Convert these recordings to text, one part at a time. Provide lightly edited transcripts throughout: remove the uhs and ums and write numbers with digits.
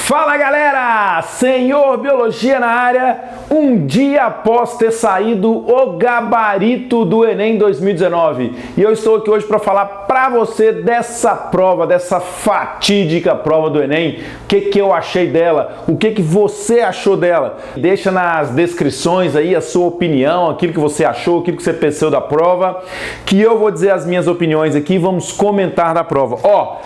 Fala galera, Senhor Biologia na área, um dia após ter saído o gabarito do Enem 2019 e eu estou aqui hoje para falar para você dessa prova, dessa fatídica prova do Enem, o que eu achei dela, o que você achou dela. Deixa nas descrições aí a sua opinião, aquilo que você achou, aquilo que você pensou da prova, que eu vou dizer as minhas opiniões aqui, vamos comentar da prova. Ó,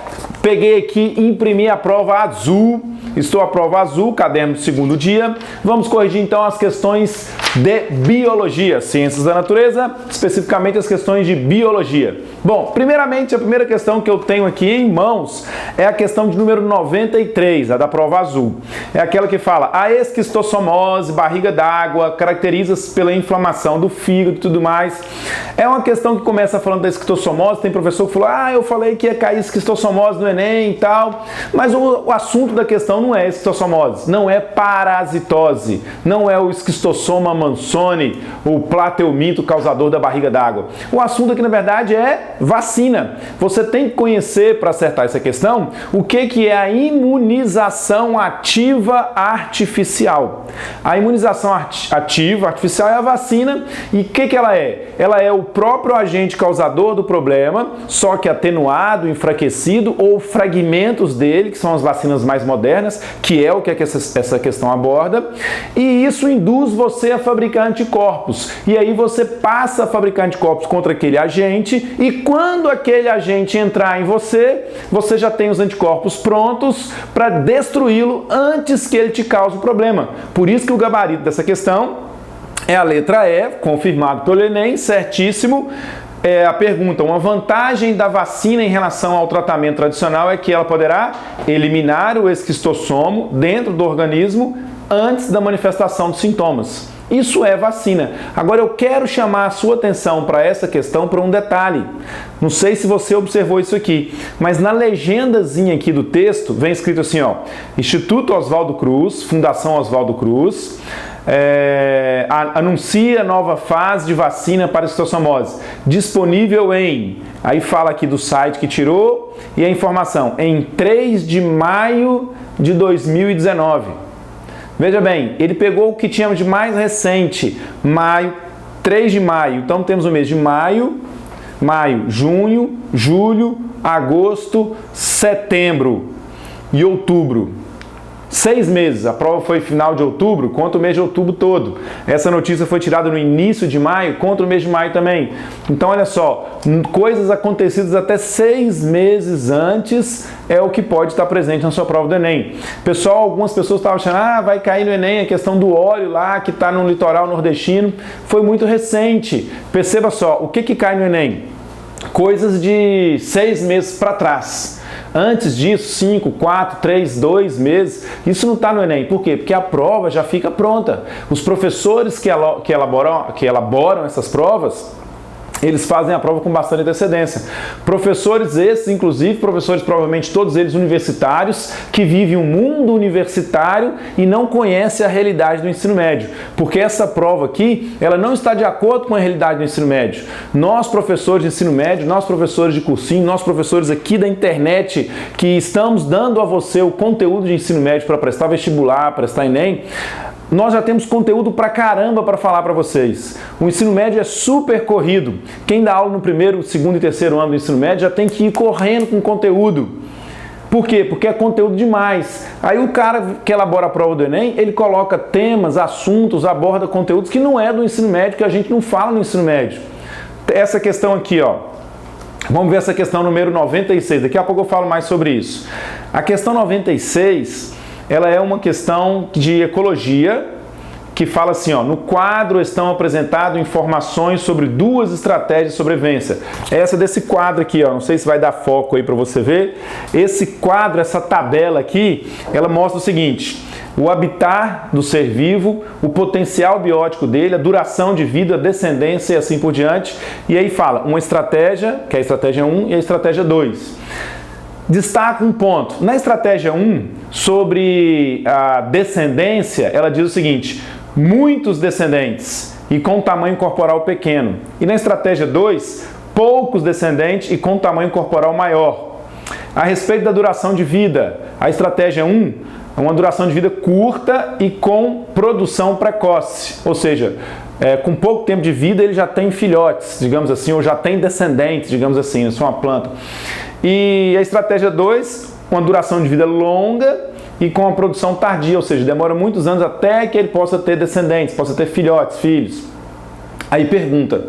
peguei aqui, imprimi a prova azul. Estou a prova azul, caderno do segundo dia. Vamos corrigir então as questões de biologia, ciências da natureza, especificamente as questões de biologia. Bom, primeiramente, a primeira questão que eu tenho aqui em mãos é a questão de número 93, a da prova azul. É aquela que fala: a esquistossomose, barriga d'água, caracteriza-se pela inflamação do fígado e tudo mais. É uma questão que começa falando da esquistossomose, tem professor que falou: eu falei que ia cair esquistossomose no Enem e tal, mas o assunto da questão não é esquistossomose, não é parasitose, não é o esquistossoma mansoni, o plateuminto causador da barriga d'água. O assunto aqui, na verdade, é vacina. Você tem que conhecer, para acertar essa questão, o que é a imunização ativa artificial. A imunização ativa artificial é a vacina e o que ela é? Ela é o próprio agente causador do problema, só que atenuado, enfraquecido ou fragmentos dele, que são as vacinas mais modernas, que é o que essa questão aborda, e isso induz você a fabricar anticorpos. E aí você passa a fabricar anticorpos contra aquele agente e quando aquele agente entrar em você, você já tem os anticorpos prontos para destruí-lo antes que ele te cause o problema. Por isso que o gabarito dessa questão é a letra E, confirmado pelo Enem, certíssimo. A pergunta: uma vantagem da vacina em relação ao tratamento tradicional é que ela poderá eliminar o esquistossomo dentro do organismo antes da manifestação dos sintomas. Isso é vacina. Agora eu quero chamar a sua atenção para essa questão por um detalhe. Não sei se você observou isso aqui, mas na legendazinha aqui do texto vem escrito assim, ó: Instituto Oswaldo Cruz, Fundação Oswaldo Cruz, anuncia nova fase de vacina para esquistossomose, disponível em... Aí fala aqui do site que tirou e a informação, em 3 de maio de 2019. Veja bem, ele pegou o que tínhamos de mais recente, maio, 3 de maio. Então temos o mês de maio, junho, julho, agosto, setembro e outubro. 6 meses, a prova foi final de outubro, conta o mês de outubro todo. Essa notícia foi tirada no início de maio, conta o mês de maio também. Então olha só, coisas acontecidas até 6 meses antes é o que pode estar presente na sua prova do Enem. Pessoal, algumas pessoas estavam achando, vai cair no Enem a questão do óleo lá, que está no litoral nordestino. Foi muito recente. Perceba só, o que cai no Enem? Coisas de 6 meses para trás. Antes disso, 5, 4, 3, 2 meses, isso não está no Enem. Por quê? Porque a prova já fica pronta. Os professores que elaboram essas provas, eles fazem a prova com bastante antecedência. Professores esses, inclusive, professores provavelmente todos eles universitários, que vivem um mundo universitário e não conhecem a realidade do ensino médio. Porque essa prova aqui, ela não está de acordo com a realidade do ensino médio. Nós, professores de ensino médio, nós, professores de cursinho, nós, professores aqui da internet, que estamos dando a você o conteúdo de ensino médio para prestar vestibular, prestar Enem, nós já temos conteúdo pra caramba para falar para vocês. O ensino médio é super corrido. Quem dá aula no primeiro, segundo e terceiro ano do ensino médio já tem que ir correndo com conteúdo. Por quê? Porque é conteúdo demais. Aí o cara que elabora a prova do Enem, ele coloca temas, assuntos, aborda conteúdos que não é do ensino médio, que a gente não fala no ensino médio. Essa questão aqui, ó. Vamos ver essa questão número 96. Daqui a pouco eu falo mais sobre isso. A questão 96... ela é uma questão de ecologia que fala assim, ó: no quadro estão apresentadas informações sobre 2 estratégias de sobrevivência. Essa desse quadro aqui, ó, não sei se vai dar foco aí para você ver. Esse quadro, essa tabela aqui, ela mostra o seguinte: o habitat do ser vivo, o potencial biótico dele, a duração de vida, a descendência e assim por diante. E aí fala uma estratégia, que é a estratégia 1 e a estratégia 2. Destaca um ponto. Na estratégia 1, sobre a descendência, ela diz o seguinte: muitos descendentes e com tamanho corporal pequeno. E na estratégia 2, poucos descendentes e com tamanho corporal maior. A respeito da duração de vida, a estratégia 1 uma duração de vida curta e com produção precoce, ou seja, com pouco tempo de vida ele já tem filhotes, digamos assim, ou já tem descendentes, digamos assim, isso é uma planta. E a estratégia 2, uma duração de vida longa e com uma produção tardia, ou seja, demora muitos anos até que ele possa ter descendentes, possa ter filhotes, filhos. Aí pergunta: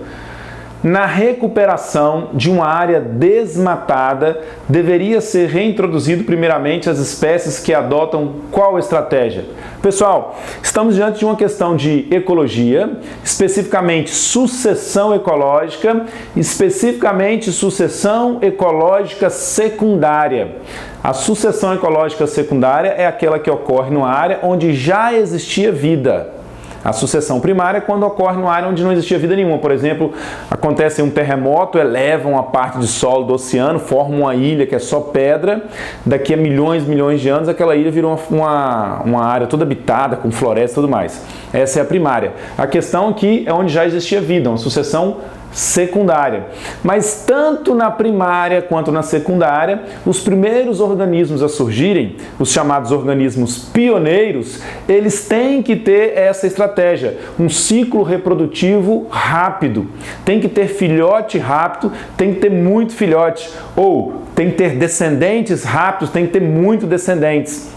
na recuperação de uma área desmatada, deveria ser reintroduzido primeiramente as espécies que adotam qual estratégia? Pessoal, estamos diante de uma questão de ecologia, especificamente sucessão ecológica, especificamente sucessão ecológica secundária. A sucessão ecológica secundária é aquela que ocorre numa área onde já existia vida. A sucessão primária é quando ocorre numa área onde não existia vida nenhuma. Por exemplo, acontece um terremoto, eleva uma parte de solo do oceano, forma uma ilha que é só pedra. Daqui a milhões de anos, aquela ilha virou uma área toda habitada, com floresta e tudo mais. Essa é a primária. A questão aqui é onde já existia vida, uma sucessão secundária. Mas tanto na primária quanto na secundária, os primeiros organismos a surgirem, os chamados organismos pioneiros, eles têm que ter essa estratégia, um ciclo reprodutivo rápido. Tem que ter filhote rápido, tem que ter muito filhote, ou tem que ter descendentes rápidos, tem que ter muito descendentes.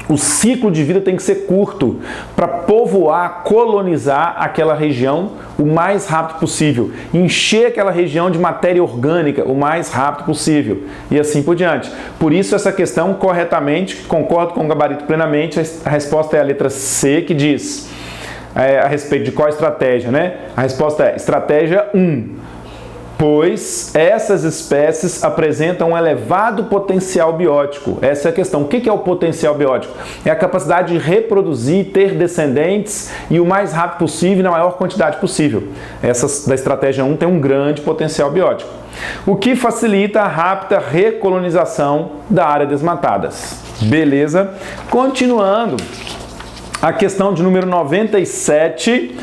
O ciclo de vida tem que ser curto para povoar, colonizar aquela região o mais rápido possível, encher aquela região de matéria orgânica o mais rápido possível e assim por diante. Por isso essa questão, corretamente, concordo com o gabarito plenamente, a resposta é a letra C, que diz a respeito de qual estratégia, né? A resposta é estratégia 1. Pois essas espécies apresentam um elevado potencial biótico. Essa é a questão. O que é o potencial biótico? É a capacidade de reproduzir, ter descendentes e o mais rápido possível, na maior quantidade possível. Essa da estratégia 1 tem um grande potencial biótico, o que facilita a rápida recolonização da área desmatada. Beleza? Continuando, a questão de número 97...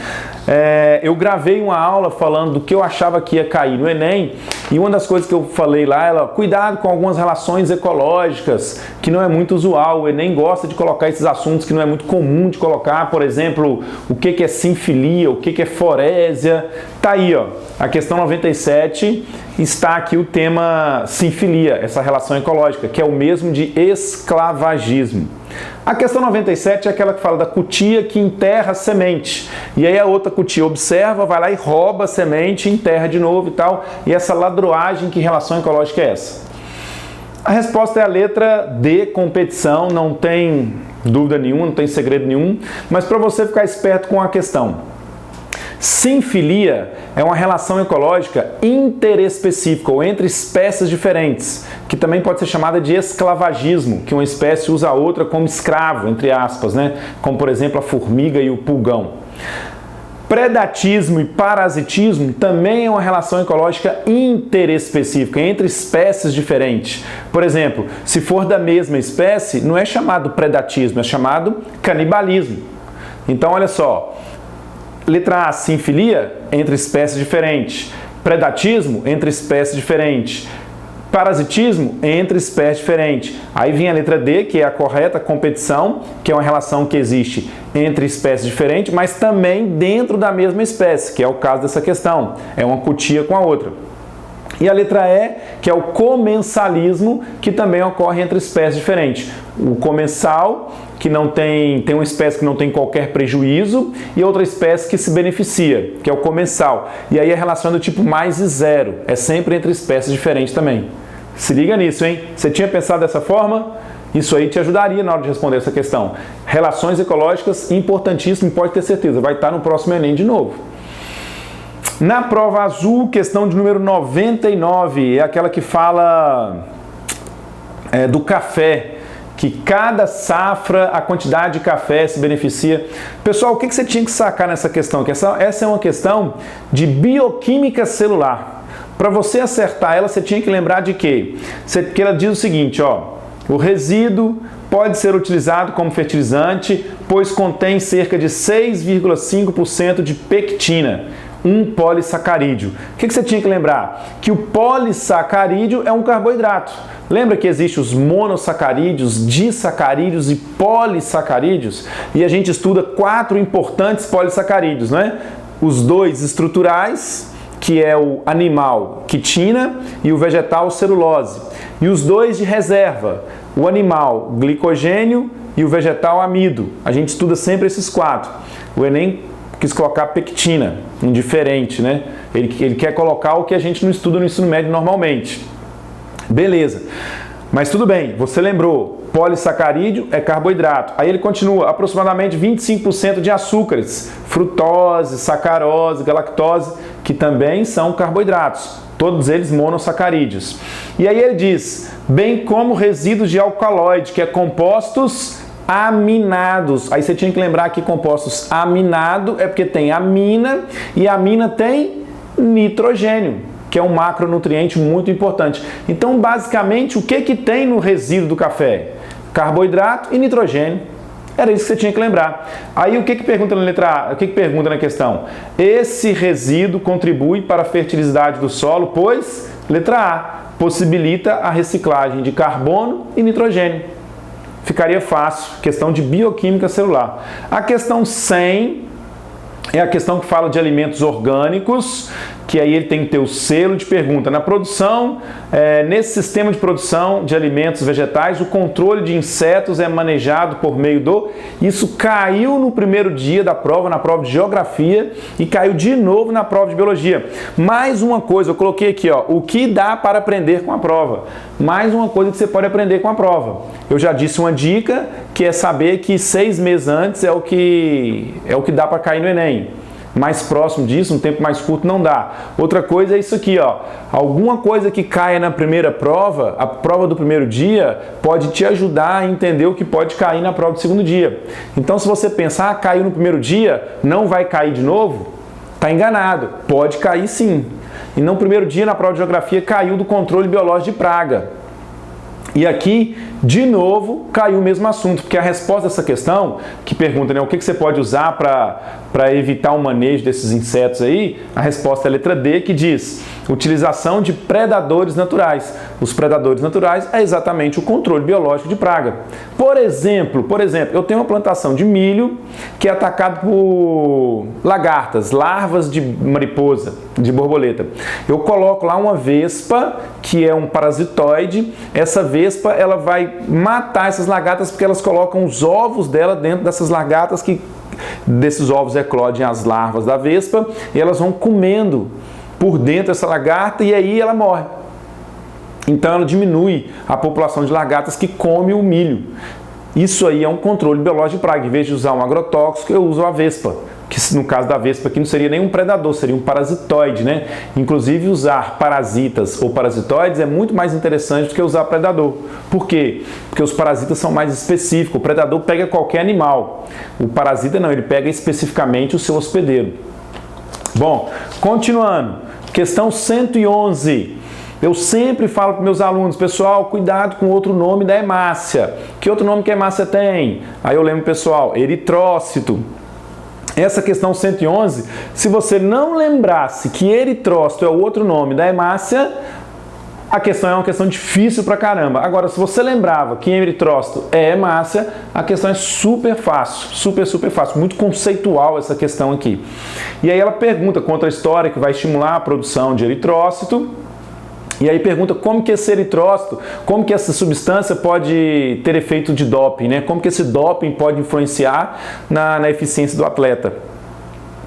eu gravei uma aula falando do que eu achava que ia cair no Enem, e uma das coisas que eu falei lá, cuidado com algumas relações ecológicas, que não é muito usual. O Enem gosta de colocar esses assuntos que não é muito comum de colocar, por exemplo, o que é sinfilia, o que é forésia. Tá aí, ó, a questão 97 está aqui o tema sinfilia, essa relação ecológica, que é o mesmo de esclavagismo. A questão 97 é aquela que fala da cutia que enterra a semente. E aí a outra cutia observa, vai lá e rouba a semente, enterra de novo e tal. E essa ladroagem, que relação ecológica é essa? A resposta é a letra D, competição, não tem dúvida nenhuma, não tem segredo nenhum. Mas para você ficar esperto com a questão, sinfilia é uma relação ecológica interespecífica ou entre espécies diferentes, que também pode ser chamada de esclavagismo, que uma espécie usa a outra como escravo, entre aspas, né? Como por exemplo a formiga e o pulgão. Predatismo e parasitismo também é uma relação ecológica interespecífica, entre espécies diferentes. Por exemplo, se for da mesma espécie, não é chamado predatismo, é chamado canibalismo. Então olha só, letra A, sinfilia, entre espécies diferentes. Predatismo, entre espécies diferentes. Parasitismo, entre espécies diferentes. Aí vem a letra D, que é a correta, competição, que é uma relação que existe entre espécies diferentes, mas também dentro da mesma espécie, que é o caso dessa questão. É uma cutia com a outra. E a letra E, que é o comensalismo, que também ocorre entre espécies diferentes. O comensal, que não tem uma espécie que não tem qualquer prejuízo, e outra espécie que se beneficia, que é o comensal. E aí a relação é do tipo mais e zero, é sempre entre espécies diferentes também. Se liga nisso, hein? Você tinha pensado dessa forma? Isso aí te ajudaria na hora de responder essa questão. Relações ecológicas, importantíssimo, pode ter certeza, vai estar no próximo Enem de novo. Na prova azul, questão de número 99, é aquela que fala do café, que cada safra, a quantidade de café se beneficia. Pessoal, o que você tinha que sacar nessa questão? Essa é uma questão de bioquímica celular. Para você acertar ela, você tinha que lembrar de quê? Que ela diz o seguinte, ó, o resíduo pode ser utilizado como fertilizante, pois contém cerca de 6,5% de pectina. um polissacarídeo. O que você tinha que lembrar? Que o polissacarídeo é um carboidrato. Lembra que existem os monossacarídeos, disacarídeos e polissacarídeos? E a gente estuda 4 importantes polissacarídeos, né? Os 2 estruturais, que é o animal, quitina, e o vegetal, celulose. E os 2 de reserva, o animal, glicogênio, e o vegetal, amido. A gente estuda sempre esses 4. O Enem quis colocar pectina, indiferente, né? Ele quer colocar o que a gente não estuda no ensino médio normalmente. Beleza. Mas tudo bem, você lembrou, polissacarídeo é carboidrato. Aí ele continua, aproximadamente 25% de açúcares, frutose, sacarose, galactose, que também são carboidratos. Todos eles monossacarídeos. E aí ele diz, bem como resíduos de alcaloide, que é compostos aminados. Aí você tinha que lembrar que compostos aminado é porque tem amina e a amina tem nitrogênio, que é um macronutriente muito importante. Então, basicamente, o que tem no resíduo do café? Carboidrato e nitrogênio. Era isso que você tinha que lembrar. Aí o que pergunta na letra A? O que pergunta na questão? Esse resíduo contribui para a fertilidade do solo, pois, letra A, possibilita a reciclagem de carbono e nitrogênio. Ficaria fácil, questão de bioquímica celular. A questão 100 é a questão que fala de alimentos orgânicos, que aí ele tem que ter o selo de pergunta. Na produção, nesse sistema de produção de alimentos vegetais, o controle de insetos é manejado por meio do... Isso caiu no primeiro dia da prova, na prova de geografia, e caiu de novo na prova de biologia. Mais uma coisa, eu coloquei aqui, ó, o que dá para aprender com a prova. Mais uma coisa que você pode aprender com a prova. Eu já disse uma dica, que é saber que 6 meses antes é o que dá para cair no Enem. Mais próximo disso, um tempo mais curto, não dá. Outra coisa é isso aqui, ó. Alguma coisa que caia na primeira prova, a prova do primeiro dia, pode te ajudar a entender o que pode cair na prova do segundo dia. Então, se você pensar, caiu no primeiro dia, não vai cair de novo, tá enganado. Pode cair sim. E no primeiro dia, na prova de geografia, caiu do controle biológico de praga. E aqui, de novo, caiu o mesmo assunto, porque a resposta dessa questão, que pergunta, né, o que você pode usar para evitar o manejo desses insetos aí, a resposta é a letra D, que diz utilização de predadores naturais. Os predadores naturais é exatamente o controle biológico de praga. Por exemplo, eu tenho uma plantação de milho que é atacado por lagartas, larvas de mariposa, de borboleta. Eu coloco lá uma vespa, que é um parasitoide. Essa vespa, ela vai matar essas lagartas porque elas colocam os ovos dela dentro dessas lagartas, que desses ovos eclodem as larvas da vespa e elas vão comendo por dentro essa lagarta e aí ela morre. Então ela diminui a população de lagartas que come o milho. Isso aí é um controle biológico de praga. Em vez de usar um agrotóxico, eu uso a vespa. Que no caso da vespa aqui não seria nem um predador, seria um parasitoide, né? Inclusive usar parasitas ou parasitoides é muito mais interessante do que usar predador. Por quê? Porque os parasitas são mais específicos. O predador pega qualquer animal. O parasita não, ele pega especificamente o seu hospedeiro. Bom, continuando. Questão 111. Eu sempre falo para meus alunos, pessoal, cuidado com outro nome da hemácia. Que outro nome que a hemácia tem? Aí eu lembro, pessoal, eritrócito. Essa questão 111, se você não lembrasse que eritrócito é o outro nome da hemácia, a questão é uma questão difícil pra caramba. Agora, se você lembrava que eritrócito é hemácia, a questão é super fácil, super fácil, muito conceitual essa questão aqui. E aí ela pergunta contra a história que vai estimular a produção de eritrócito. E aí pergunta como que esse eritrócito, como que essa substância pode ter efeito de doping, né? Como que esse doping pode influenciar na eficiência do atleta?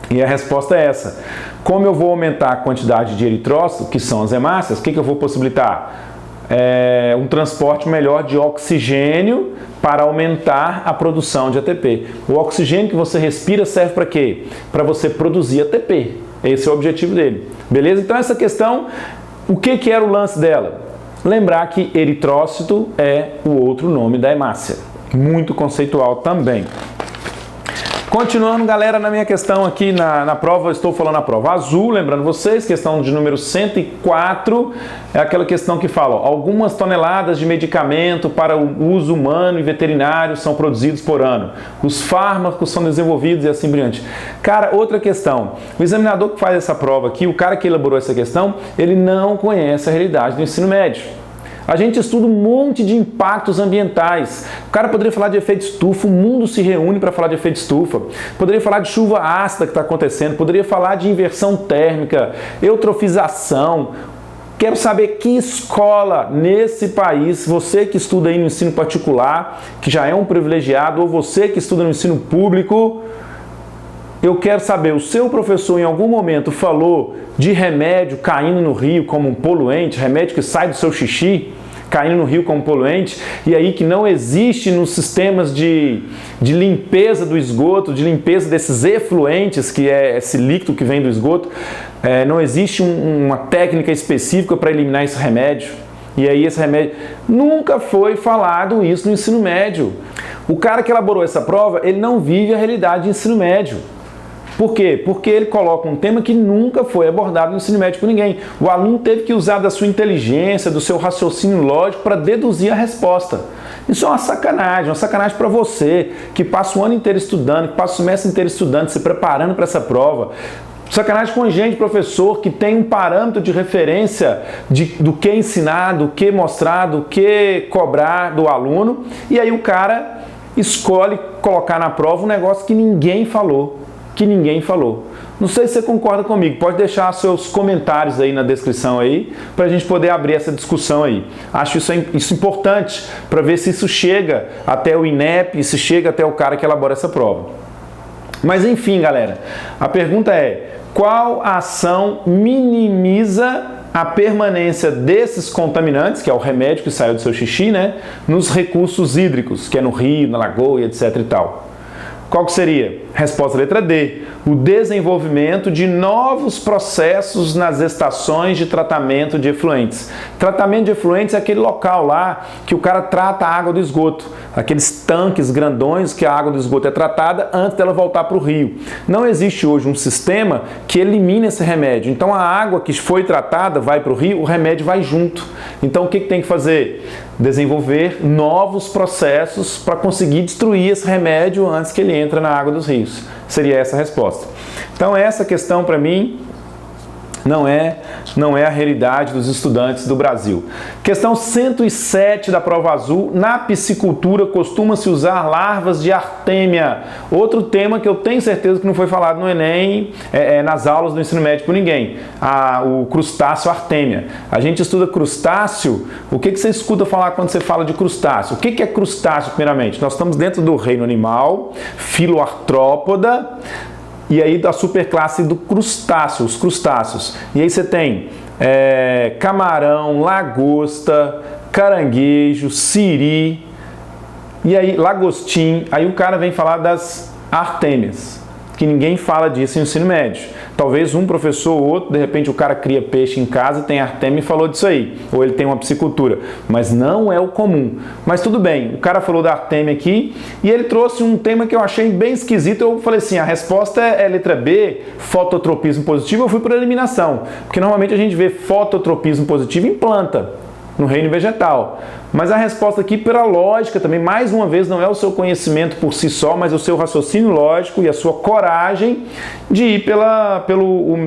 E a resposta é essa. Como eu vou aumentar a quantidade de eritrócito, que são as hemácias, o que eu vou possibilitar? Um transporte melhor de oxigênio para aumentar a produção de ATP. O oxigênio que você respira serve para quê? Para você produzir ATP. Esse é o objetivo dele. Beleza? Então essa questão... O que era o lance dela? Lembrar que eritrócito é o outro nome da hemácia. Muito conceitual também. Continuando, galera, na minha questão aqui na prova, eu estou falando a prova azul, lembrando vocês, questão de número 104, é aquela questão que fala, ó, algumas toneladas de medicamento para o uso humano e veterinário são produzidos por ano. Os fármacos são desenvolvidos e assim por diante. Cara, outra questão, o examinador que faz essa prova aqui, o cara que elaborou essa questão, ele não conhece a realidade do ensino médio. A gente estuda um monte de impactos ambientais. O cara poderia falar de efeito estufa, o mundo se reúne para falar de efeito estufa. Poderia falar de chuva ácida que está acontecendo, poderia falar de inversão térmica, eutrofização. Quero saber que escola nesse país, você que estuda aí no ensino particular, que já é um privilegiado, ou você que estuda no ensino público, eu quero saber, o seu professor em algum momento falou de remédio caindo no rio como um poluente, remédio que sai do seu xixi, caindo no rio como poluente, e aí que não existe nos sistemas de limpeza do esgoto, de limpeza desses efluentes, que é esse líquido que vem do esgoto, não existe uma técnica específica para eliminar esse remédio. E aí esse remédio, nunca foi falado isso no ensino médio. O cara que elaborou essa prova, ele não vive a realidade do ensino médio. Por quê? Porque ele coloca um tema que nunca foi abordado no ensino médio por ninguém. O aluno teve que usar da sua inteligência, do seu raciocínio lógico para deduzir a resposta. Isso é uma sacanagem para você que passa o ano inteiro estudando, que passa o semestre inteiro estudando, se preparando para essa prova. Sacanagem com a gente, professor, que tem um parâmetro de referência do que ensinar, do que mostrar, do que cobrar do aluno, e aí o cara escolhe colocar na prova um negócio que ninguém falou. Não sei se você concorda comigo, pode deixar seus comentários aí na descrição aí, para a gente poder abrir essa discussão aí. Acho isso importante, para ver se isso chega até o INEP, se chega até o cara que elabora essa prova. Mas enfim, galera, a pergunta é, qual ação minimiza a permanência desses contaminantes, que é o remédio que saiu do seu xixi, né, nos recursos hídricos, que é no rio, na lagoa e etc e tal? Qual que seria? Resposta letra D. O desenvolvimento de novos processos nas estações de tratamento de efluentes. Tratamento de efluentes é aquele local lá que o cara trata a água do esgoto. Aqueles tanques grandões que a água do esgoto é tratada antes dela voltar para o rio. Não existe hoje um sistema que elimine esse remédio. Então a água que foi tratada vai para o rio, o remédio vai junto. Então o que tem que fazer? Desenvolver novos processos para conseguir destruir esse remédio antes que ele entre na água dos rios. Seria essa a resposta. Então essa questão para mim não é a realidade dos estudantes do Brasil. Questão 107 da prova azul. Na piscicultura costuma-se usar larvas de artêmia. Outro tema que eu tenho certeza que não foi falado no Enem, nas aulas do ensino médio por ninguém. O crustáceo artêmia. A gente estuda crustáceo. O que você escuta falar quando você fala de crustáceo? O que é crustáceo, primeiramente? Nós estamos dentro do reino animal, filoartrópoda, e aí da superclasse do crustáceo, os crustáceos. E aí você tem camarão, lagosta, caranguejo, siri, e aí lagostim. Aí o cara vem falar das artêmias, que ninguém fala disso em ensino médio. Talvez um professor ou outro, de repente o cara cria peixe em casa, tem artêmia e falou disso aí. Ou ele tem uma piscicultura. Mas não é o comum. Mas tudo bem, o cara falou da artêmia aqui e ele trouxe um tema que eu achei bem esquisito. Eu falei assim, a resposta é letra B, fototropismo positivo. Eu fui por eliminação. Porque normalmente a gente vê fototropismo positivo em planta, no reino vegetal. Mas a resposta aqui, pela lógica também, mais uma vez, não é o seu conhecimento por si só, mas o seu raciocínio lógico e a sua coragem de ir pelo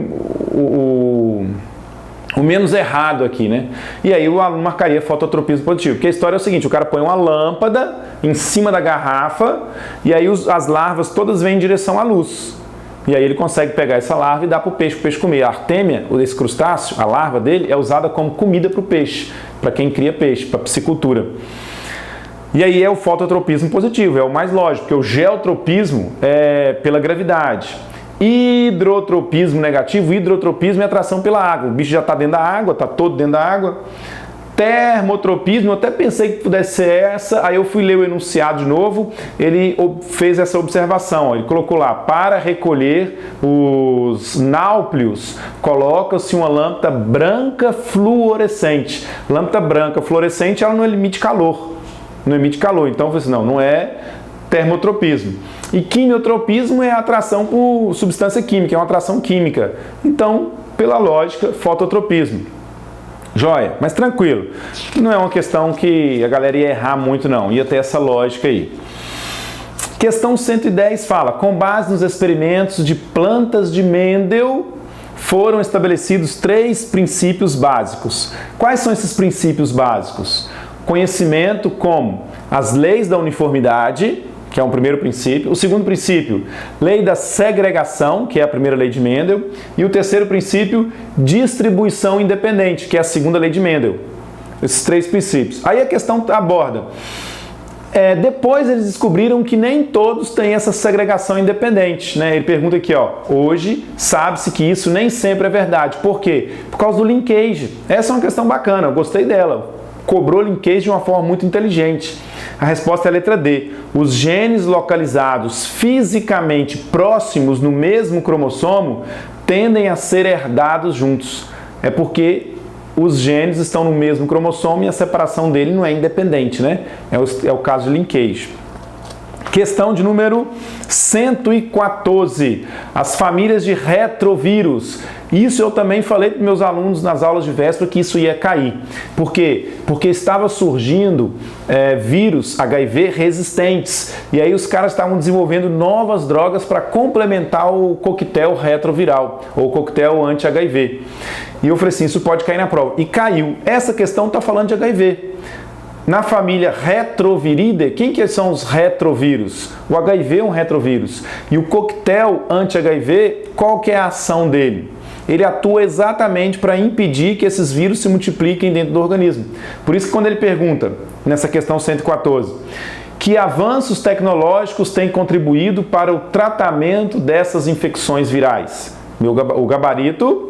menos errado aqui, né? E aí o aluno marcaria fototropismo positivo. Porque a história é o seguinte, o cara põe uma lâmpada em cima da garrafa e aí as larvas todas vêm em direção à luz. E aí ele consegue pegar essa larva e dar para o peixe comer. A artêmia, esse crustáceo, a larva dele, é usada como comida para o peixe, para quem cria peixe, para piscicultura. E aí é o fototropismo positivo, é o mais lógico, porque o geotropismo é pela gravidade. Hidrotropismo negativo, hidrotropismo é atração pela água. O bicho já está dentro da água, está todo dentro da água. Termotropismo, eu até pensei que pudesse ser essa, aí eu fui ler o enunciado de novo, ele fez essa observação, ele colocou lá, para recolher os náuplios, coloca-se uma lâmpada branca fluorescente. Lâmpada branca fluorescente, ela não emite calor, então eu falei assim, não é termotropismo. E quimiotropismo é a atração por substância química, é uma atração química. Então, pela lógica, fototropismo. Joia, mas tranquilo. Não é uma questão que a galera ia errar muito não, ia ter essa lógica aí. Questão 110 fala, com base nos experimentos de plantas de Mendel, foram estabelecidos 3 princípios básicos. Quais são esses princípios básicos? Conhecimento como as leis da uniformidade, que é o primeiro princípio. O segundo princípio, lei da segregação, que é a primeira lei de Mendel. E o terceiro princípio, distribuição independente, que é a segunda lei de Mendel. Esses 3 princípios. Aí a questão aborda. Depois eles descobriram que nem todos têm essa segregação independente, né? Ele pergunta aqui, ó, hoje sabe-se que isso nem sempre é verdade. Por quê? Por causa do linkage. Essa é uma questão bacana, eu gostei dela. Cobrou linkage de uma forma muito inteligente. A resposta é a letra D. Os genes localizados fisicamente próximos no mesmo cromossomo tendem a ser herdados juntos. É porque os genes estão no mesmo cromossomo e a separação dele não é independente, né? É o caso de linkage. Questão de número 114. As famílias de retrovírus. Isso eu também falei para meus alunos nas aulas de véspera que isso ia cair. Por quê? Porque estava surgindo vírus HIV resistentes. E aí os caras estavam desenvolvendo novas drogas para complementar o coquetel retroviral, ou coquetel anti-HIV. E eu falei assim, isso pode cair na prova. E caiu. Essa questão está falando de HIV. Na família Retroviridae, quem que são os retrovírus? O HIV é um retrovírus. E o coquetel anti-HIV, qual que é a ação dele? Ele atua exatamente para impedir que esses vírus se multipliquem dentro do organismo. Por isso que quando ele pergunta, nessa questão 114, que avanços tecnológicos têm contribuído para o tratamento dessas infecções virais? O gabarito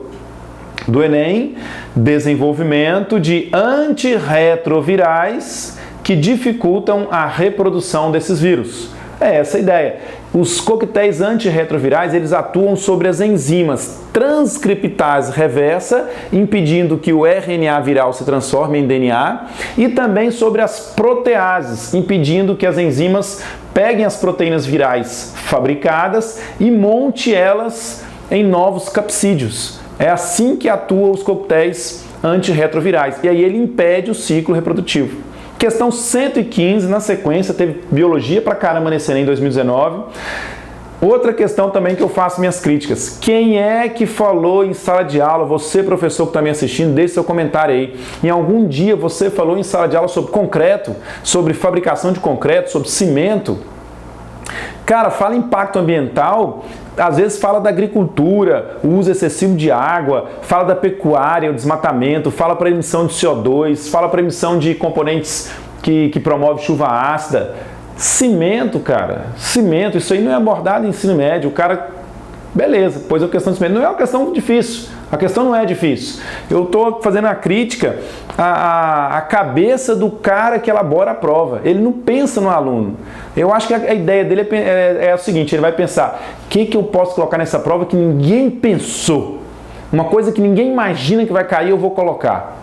do Enem, desenvolvimento de antirretrovirais que dificultam a reprodução desses vírus. É essa a ideia. Os coquetéis antirretrovirais, eles atuam sobre as enzimas transcriptase reversa, impedindo que o RNA viral se transforme em DNA, e também sobre as proteases, impedindo que as enzimas peguem as proteínas virais fabricadas e monte elas em novos capsídeos. É assim que atuam os coquetéis antirretrovirais. E aí ele impede o ciclo reprodutivo. Questão 115, na sequência, teve biologia pra caramba nesse Enem 2019. Outra questão também que eu faço minhas críticas. Quem é que falou em sala de aula, você professor que está me assistindo, deixe seu comentário aí. Em algum dia você falou em sala de aula sobre concreto, sobre fabricação de concreto, sobre cimento? Cara, fala impacto ambiental, às vezes fala da agricultura, o uso excessivo de água, fala da pecuária, o desmatamento, fala para emissão de CO2, fala para emissão de componentes que promovem chuva ácida. Cimento, cara, cimento, isso aí não é abordado em ensino médio. O cara, beleza, pôs a questão de cimento, não é uma questão difícil, a questão não é difícil. Eu estou fazendo a crítica à cabeça do cara que elabora a prova. Ele não pensa no aluno. Eu acho que a ideia dele é o seguinte, ele vai pensar, o que eu posso colocar nessa prova que ninguém pensou? Uma coisa que ninguém imagina que vai cair, eu vou colocar.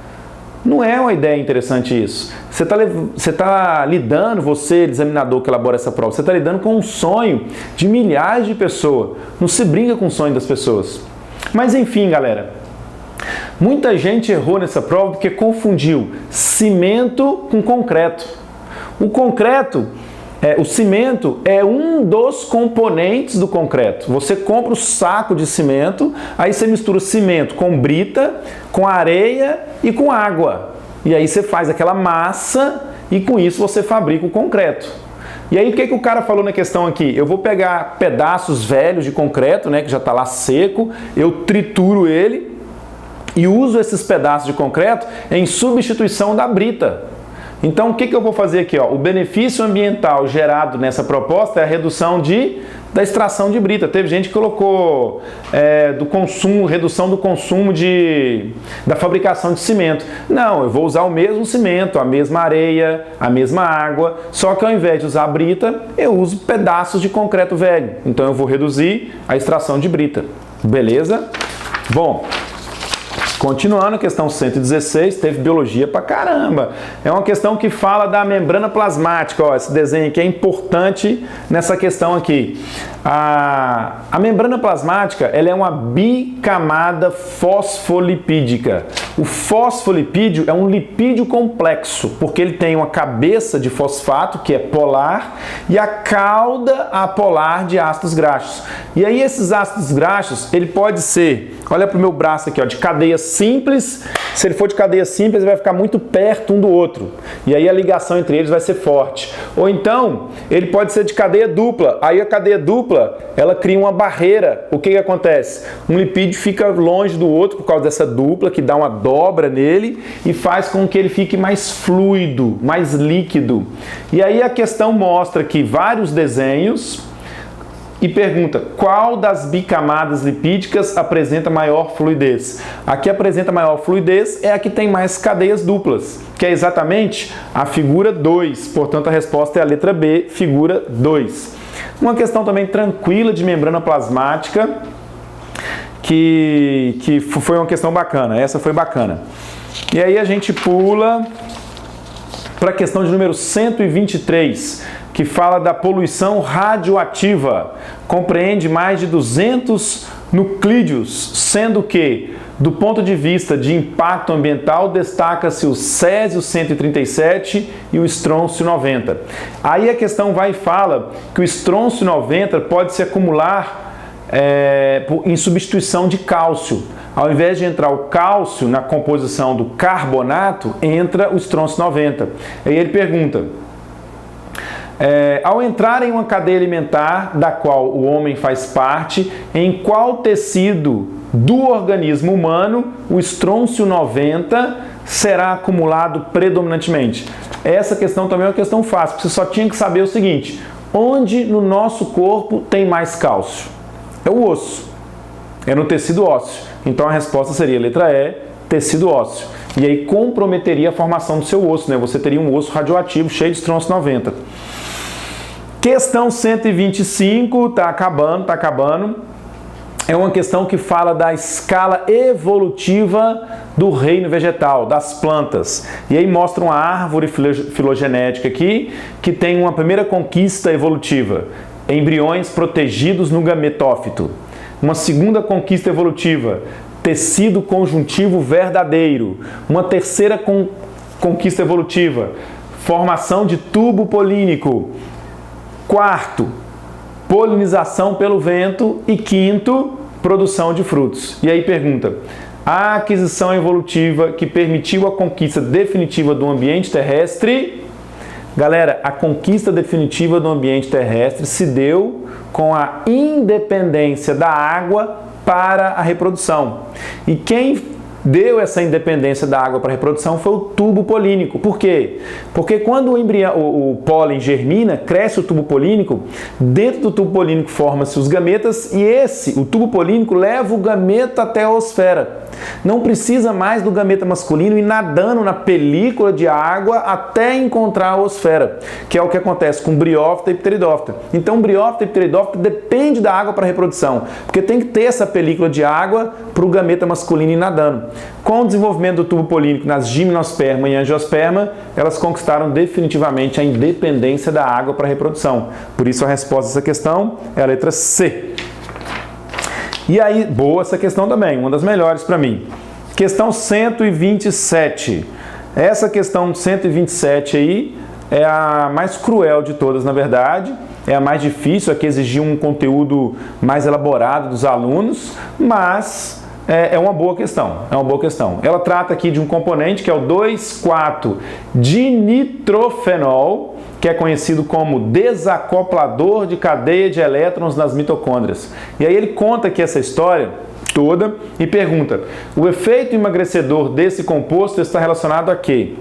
Não é uma ideia interessante isso. Você está lidando, você, examinador que elabora essa prova, você está lidando com um sonho de milhares de pessoas. Não se brinca com o sonho das pessoas. Mas enfim, galera, muita gente errou nessa prova porque confundiu cimento com concreto. O cimento é um dos componentes do concreto. Você compra o saco de cimento, aí você mistura cimento com brita, com areia e com água. E aí você faz aquela massa e com isso você fabrica o concreto. E aí o que o cara falou na questão aqui? Eu vou pegar pedaços velhos de concreto, né, que já está lá seco, eu trituro ele e uso esses pedaços de concreto em substituição da brita. Então, o que eu vou fazer aqui? O benefício ambiental gerado nessa proposta é a redução da extração de brita. Teve gente que colocou redução do consumo da fabricação de cimento. Não, eu vou usar o mesmo cimento, a mesma areia, a mesma água, só que ao invés de usar a brita, eu uso pedaços de concreto velho. Então, eu vou reduzir a extração de brita. Beleza? Bom, Continuando, questão 116, teve biologia pra caramba. É uma questão que fala da membrana plasmática. Ó, esse desenho aqui é importante nessa questão aqui. A membrana plasmática, ela é uma bicamada fosfolipídica. O fosfolipídio é um lipídio complexo, porque ele tem uma cabeça de fosfato, que é polar, e a cauda apolar de ácidos graxos. E aí esses ácidos graxos, ele pode ser, olha para o meu braço aqui, ó, de cadeia simples. Se ele for de cadeia simples, ele vai ficar muito perto um do outro. E aí a ligação entre eles vai ser forte. Ou então, ele pode ser de cadeia dupla. Aí a cadeia dupla, ela cria uma barreira. O que acontece? Um lipídio fica longe do outro por causa dessa dupla, que dá uma dobra nele e faz com que ele fique mais fluido, mais líquido. E aí a questão mostra que vários desenhos e pergunta qual das bicamadas lipídicas apresenta maior fluidez. A que apresenta maior fluidez é a que tem mais cadeias duplas, que é exatamente a figura 2. Portanto, a resposta é a letra B, figura 2. Uma questão também tranquila de membrana plasmática, que foi uma questão bacana. Essa foi bacana. E aí a gente pula para a questão de número 123, que fala da poluição radioativa. Compreende mais de 200 nuclídeos, sendo que, do ponto de vista de impacto ambiental, destaca-se o césio 137 e o estrôncio 90. Aí a questão vai e fala que o estrôncio 90 pode se acumular em substituição de cálcio. Ao invés de entrar o cálcio na composição do carbonato, entra o estrôncio 90. Aí ele pergunta: ao entrar em uma cadeia alimentar da qual o homem faz parte, em qual tecido do organismo humano o estrôncio 90 será acumulado predominantemente? Essa questão também é uma questão fácil, você só tinha que saber o seguinte: onde no nosso corpo tem mais cálcio? É o osso, é no tecido ósseo. Então a resposta seria letra E, tecido ósseo. E aí comprometeria a formação do seu osso, né? Você teria um osso radioativo cheio de estrôncio 90. Questão 125, tá acabando. É uma questão que fala da escala evolutiva do reino vegetal, das plantas. E aí mostra uma árvore filogenética aqui, que tem uma primeira conquista evolutiva: embriões protegidos no gametófito. Uma segunda conquista evolutiva: tecido conjuntivo verdadeiro. Uma terceira conquista evolutiva: formação de tubo polínico. Quarto, polinização pelo vento. E quinto, produção de frutos. E aí pergunta: a aquisição evolutiva que permitiu a conquista definitiva do ambiente terrestre. Galera, a conquista definitiva do ambiente terrestre se deu com a independência da água para a reprodução. E quem deu essa independência da água para a reprodução foi o tubo polínico. Por quê? Porque quando o pólen germina, cresce o tubo polínico, dentro do tubo polínico formam-se os gametas e o tubo polínico leva o gameta até a osfera. Não precisa mais do gameta masculino ir nadando na película de água até encontrar a osfera, que é o que acontece com briófita e pteridófita. Então, briófita e pteridófita depende da água para a reprodução, porque tem que ter essa película de água para o gameta masculino ir nadando. Com o desenvolvimento do tubo polínico nas gimnosperma e angiosperma, elas conquistaram definitivamente a independência da água para a reprodução. Por isso a resposta a essa questão é a letra C. E aí, boa essa questão também, uma das melhores para mim. Questão 127. Essa questão 127 aí é a mais cruel de todas, na verdade. É a mais difícil, a que exigiu um conteúdo mais elaborado dos alunos, mas é uma boa questão, Ela trata aqui de um componente que é o 2,4-dinitrofenol, que é conhecido como desacoplador de cadeia de elétrons nas mitocôndrias. E aí ele conta aqui essa história toda e pergunta: o efeito emagrecedor desse composto está relacionado a quê?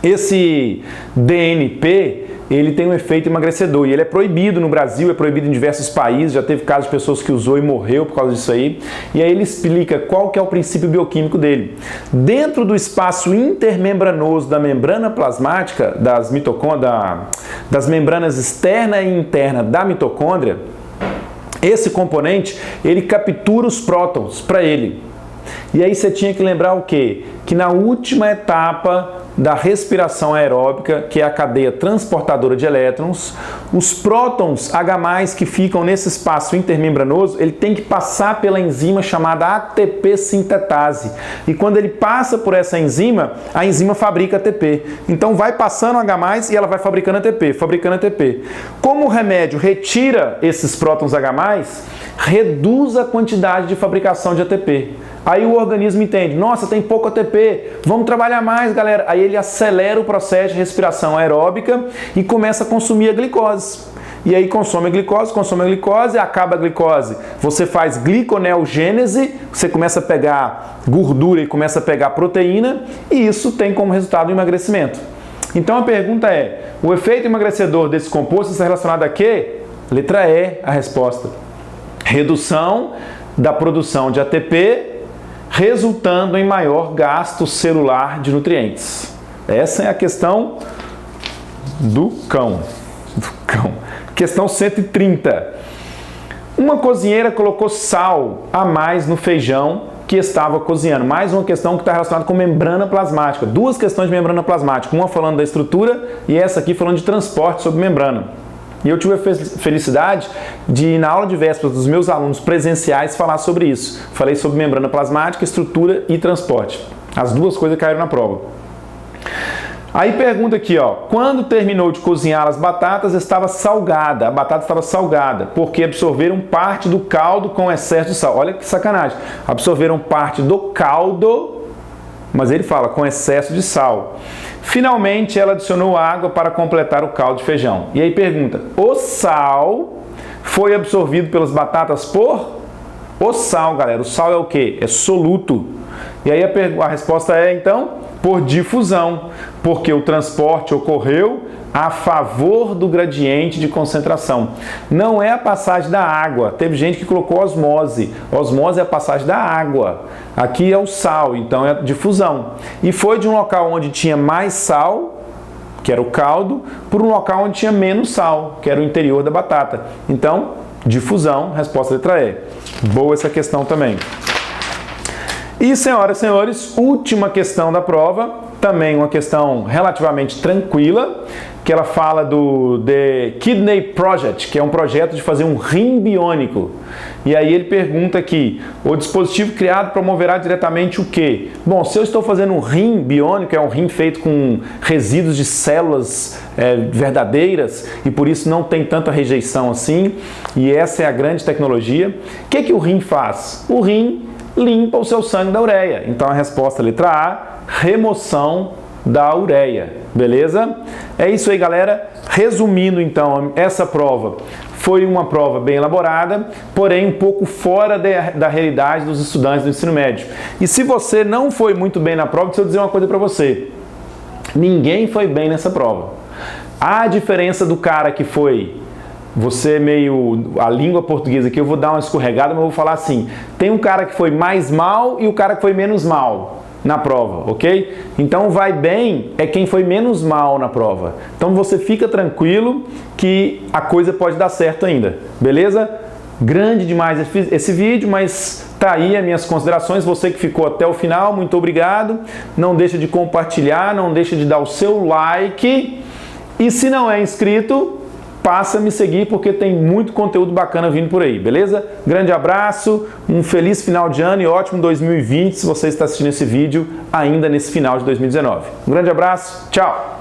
Esse DNP, ele tem um efeito emagrecedor e ele é proibido no Brasil, é proibido em diversos países, já teve casos de pessoas que usou e morreu por causa disso aí. E aí ele explica qual que é o princípio bioquímico dele. Dentro do espaço intermembranoso da membrana plasmática, das membranas externa e interna da mitocôndria, esse componente, ele captura os prótons para ele. E aí você tinha que lembrar o quê? Que na última etapa da respiração aeróbica, que é a cadeia transportadora de elétrons, os prótons H+, que ficam nesse espaço intermembranoso, ele tem que passar pela enzima chamada ATP sintetase. E quando ele passa por essa enzima, a enzima fabrica ATP. Então vai passando H+, e ela vai fabricando ATP, fabricando ATP. Como o remédio retira esses prótons H+, reduz a quantidade de fabricação de ATP. Aí o organismo entende, nossa, tem pouco ATP, vamos trabalhar mais, galera. Aí ele acelera o processo de respiração aeróbica e começa a consumir a glicose. E aí consome a glicose, acaba a glicose. Você faz gliconeogênese, você começa a pegar gordura e começa a pegar proteína, e isso tem como resultado o emagrecimento. Então a pergunta é, o efeito emagrecedor desse composto está relacionado a quê? Letra E, a resposta. Redução da produção de ATP, resultando em maior gasto celular de nutrientes. Essa é a questão do cão. Questão 130. Uma cozinheira colocou sal a mais no feijão que estava cozinhando. Mais uma questão que está relacionada com membrana plasmática. Duas questões de membrana plasmática. Uma falando da estrutura e essa aqui falando de transporte sobre membrana. E eu tive a felicidade de, na aula de vésperas dos meus alunos presenciais, falar sobre isso. Falei sobre membrana plasmática, estrutura e transporte. As duas coisas caíram na prova. Aí pergunta aqui, ó, quando terminou de cozinhar as batatas, estava salgada. A batata estava salgada, porque absorveram parte do caldo com excesso de sal. Olha que sacanagem. Absorveram parte do caldo, mas ele fala com excesso de sal. Finalmente, ela adicionou água para completar o caldo de feijão. E aí pergunta, o sal foi absorvido pelas batatas por? O sal, galera. O sal é o quê? É soluto. E aí a resposta é, então, por difusão, porque o transporte ocorreu a favor do gradiente de concentração. Não é a passagem da água. Teve gente que colocou osmose. Osmose é a passagem da água. Aqui é o sal, então é difusão. E foi de um local onde tinha mais sal, que era o caldo, para um local onde tinha menos sal, que era o interior da batata. Então, difusão, resposta letra E. Boa essa questão também. E, senhoras e senhores, última questão da prova, também uma questão relativamente tranquila, que ela fala do The Kidney Project, que é um projeto de fazer um rim biônico. E aí ele pergunta aqui, o dispositivo criado promoverá diretamente o quê? Bom, se eu estou fazendo um rim biônico, é um rim feito com resíduos de células verdadeiras, e por isso não tem tanta rejeição assim, e essa é a grande tecnologia. O que o rim faz? O rim limpa o seu sangue da ureia. Então a resposta letra A, remoção da ureia, beleza? É isso aí, galera. Resumindo, então, essa prova foi uma prova bem elaborada, porém um pouco fora da realidade dos estudantes do ensino médio. E se você não foi muito bem na prova, deixa eu dizer uma coisa para você. Ninguém foi bem nessa prova. A diferença do cara que foi... Você meio... A língua portuguesa aqui, eu vou dar uma escorregada, mas eu vou falar assim. Tem um cara que foi mais mal e o cara que foi menos mal na prova, ok? Então vai bem é quem foi menos mal na prova. Então você fica tranquilo que a coisa pode dar certo ainda, beleza? Grande demais esse vídeo, mas tá aí as minhas considerações. Você que ficou até o final, muito obrigado. Não deixa de compartilhar, não deixa de dar o seu like. E se não é inscrito, passa a me seguir porque tem muito conteúdo bacana vindo por aí, beleza? Grande abraço, um feliz final de ano e ótimo 2020 se você está assistindo esse vídeo ainda nesse final de 2019. Um grande abraço, tchau!